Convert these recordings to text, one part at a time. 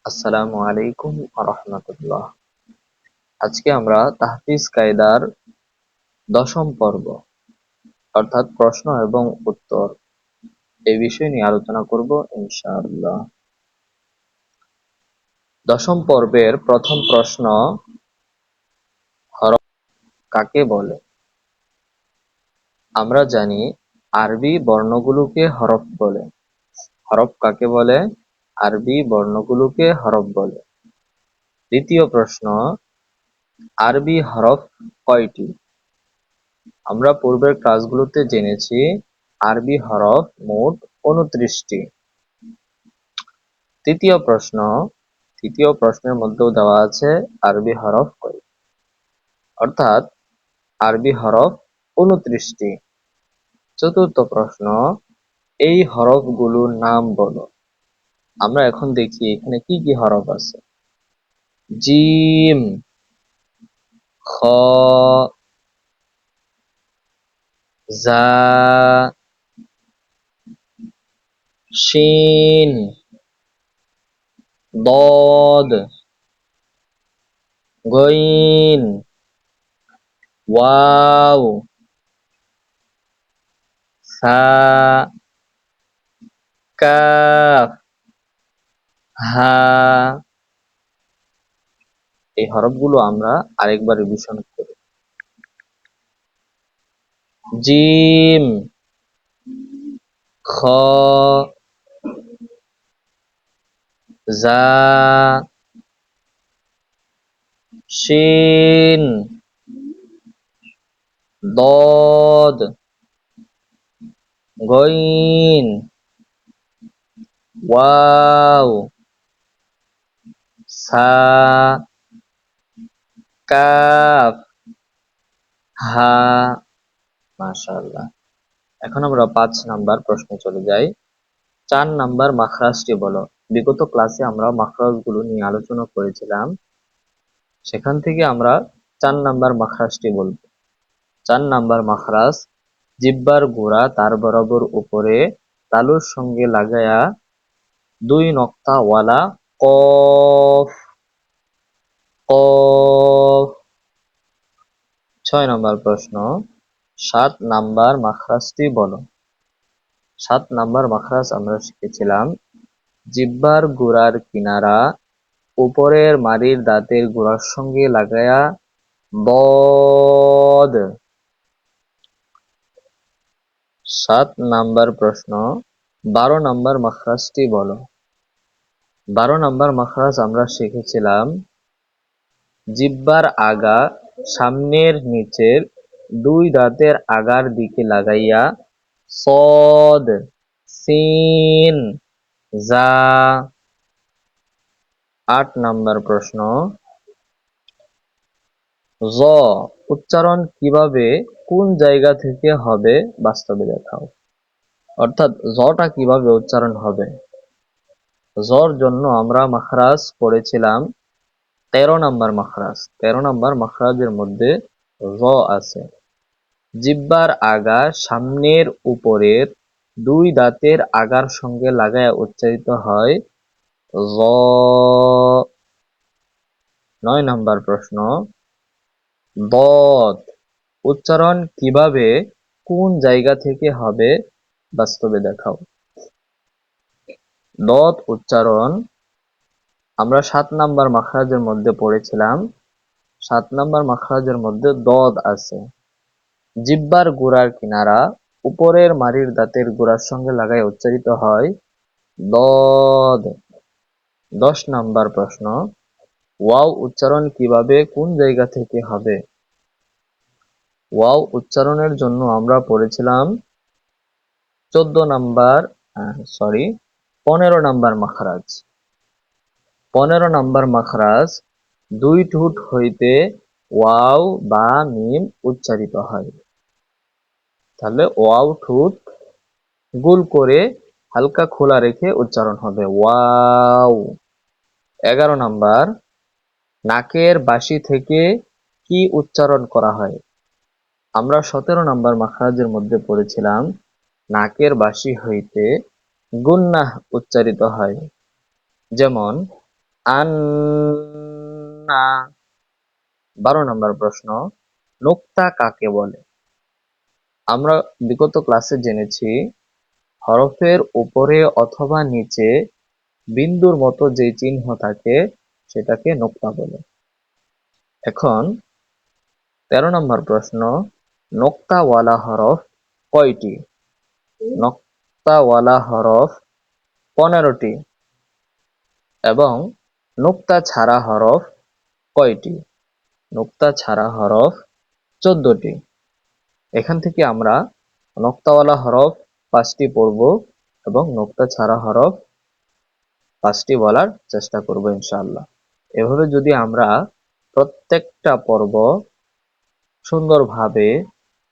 আসসালামু আলাইকুম রাহমাতুল্লাহ। আজকে আমরা তাহফিজ কায়দার 10ম পর্ব অর্থাৎ প্রশ্ন এবং উত্তর এই বিষয় নিয়ে আলোচনা করব ইনশাআল্লাহ। 10ম পর্বের প্রথম প্রশ্ন, হরফ কাকে বলে? আমরা জানি আরবি বর্ণগুলোকে হরফ বলে। হরফ কাকে বলে? আরবি বর্ণগুলোকে হরফ বলে। দ্বিতীয় প্রশ্ন, আরবি হরফ কয়টি? আমরা পূর্বের ক্লাসগুলোতে জেনেছি আরবি হরফ মোট 29টি। তৃতীয় প্রশ্নের মধ্যেও দেওয়া আছে আরবি হরফ কয়টি, অর্থাৎ আরবি হরফ 29টি। চতুর্থ প্রশ্ন, এই হরফগুলোর নাম বলো। আমরা এখন দেখি এখানে কি কি হরফ আছে। জিম, খ, জা, শিন, ضاد, গইন, ওয়াও, সা, কাফ, হা। এই হরফগুলো আমরা আরেকবার রিভিশন করি। জিম, খ, জা, শিন, ضاد, গইন, ওয়াও, সা, কাফ, হা। মাশাআল্লাহ। এখন আমরা 5 নাম্বার প্রশ্নে চলে যাই। 4 নাম্বার মাখরাজটি বলো। বিগত ক্লাসে আমরা মাখরাজগুলো নিয়ে আলোচনা করেছিলাম, সেখান থেকে আমরা 4 নাম্বার মাখরাজটি বলবো। 4 নাম্বার মাখরাজ, জিহ্বার গোড়া তার বরাবর উপরে তালুর সঙ্গে লাগায়া 2 নক্তাওয়ালা কফ। কফ। 6 নাম্বার প্রশ্ন, 7 নাম্বার মাখরাজটি বলো। 7 নাম্বার মাখরাজ আমরা শিখেছিলাম জিহ্বার গোড়ার কিনারা উপরের মাড়ির দাঁতের গোড়ার সঙ্গে লাগায়া বদ। 7 নাম্বার প্রশ্ন, 12 নাম্বার মাখরাজটি বলো। 12 নাম্বার মাখরাজ আমরা শিখেছিলাম জিহ্বার আগা সামনের নিচের 2 দাঁতের আগার দিকে লাগাইয়া সদ, সিন, জা। 8 নাম্বার প্রশ্ন, জ উচ্চারণ কিভাবে কোন জায়গা থেকে হবে বাস্তবে দেখাও। অর্থাৎ জটা কিভাবে উচ্চারণ হবে। জর জন্য আমরা মাখরাজ পড়েছিলাম 13 নাম্বার মাখরাজ। 13 নাম্বার মাখরাজের মধ্যে জ আছে। জিহ্বার আগা সামনের উপরের 2 দাঁতের আগার সঙ্গে লাগায় উচ্চারিত হয় জ। 9 নাম্বার প্রশ্ন, দদ উচ্চারণ কিভাবে কোন জায়গা থেকে হবে বাস্তবে দেখাও। দদ উচ্চারণ আমরা 7 নাম্বার মাখরাজের মধ্যে পড়েছিলাম। 7 নাম্বার মাখরাজের মধ্যে দদ আছে। জিহ্বার গোড়ার কিনারা উপরের মাড়ির দাঁতের গোড়ার সঙ্গে লাগায় উচ্চারিত হয় দদ। 10 নাম্বার প্রশ্ন, ওয়াও উচ্চারণ কিভাবে কোন জায়গা থেকে হবে। ওয়াও উচ্চারণের জন্য আমরা পড়েছিলাম 15 নাম্বার মাখরাজ। 15 নাম্বার মাখরাজ 2 ঠোঁট হইতে ওয়াও বা মিম উচ্চারিত হয়। তাহলে ওয়াও ঠোঁট গোল করে হালকা খোলা রেখে উচ্চারণ হবে ওয়াও। 11 নাম্বার, নাকের বাসি থেকে কি উচ্চারণ করা হয়। আমরা 17 নাম্বার মাখরাজের মধ্যে পড়েছিলাম নাকের বাসি হইতে গুন্নাহ উচ্চারিত হয়। যেমন আন্না। 12 নম্বর প্রশ্ন, নোক্তা কাকে বলে? আমরা বিগত ক্লাসে জেনেছি হরফের উপরে অথবা নিচে বিন্দুর মতো যে চিহ্ন থাকে সেটাকে নোক্তা বলে। এখন 13 নম্বর প্রশ্ন, নোক্তাওয়ালা হরফ কয়টি? নোক্তাওয়ালা হরফ 15টি এবং নোক্তা ছাড়া হরফ কয়টি? নোক্তা ছাড়া হরফ 14টি। এখান থেকে আমরা নোক্তাওয়ালা হরফ 5টি পড়ব এবং নোক্তা ছাড়া হরফ 5টি বলার চেষ্টা করব ইনশাআল্লাহ। এভাবে যদি আমরা প্রত্যেকটা পর্ব সুন্দরভাবে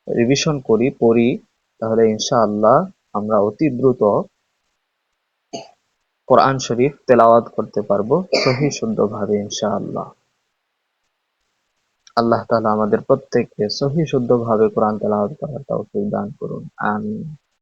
রিভিশন পড়ি, তাহলে ইনশাআল্লাহ আমরা অতি দ্রুত কোরআন শরীফ তেলাওয়াত করতে পারবো সহি শুদ্ধভাবে ইনশাআল্লাহ। আল্লাহ তাআলা আমাদের প্রত্যেককে সহি শুদ্ধভাবে কোরআন তেলাওয়াত করার তৌফিক দান করুন, আমিন।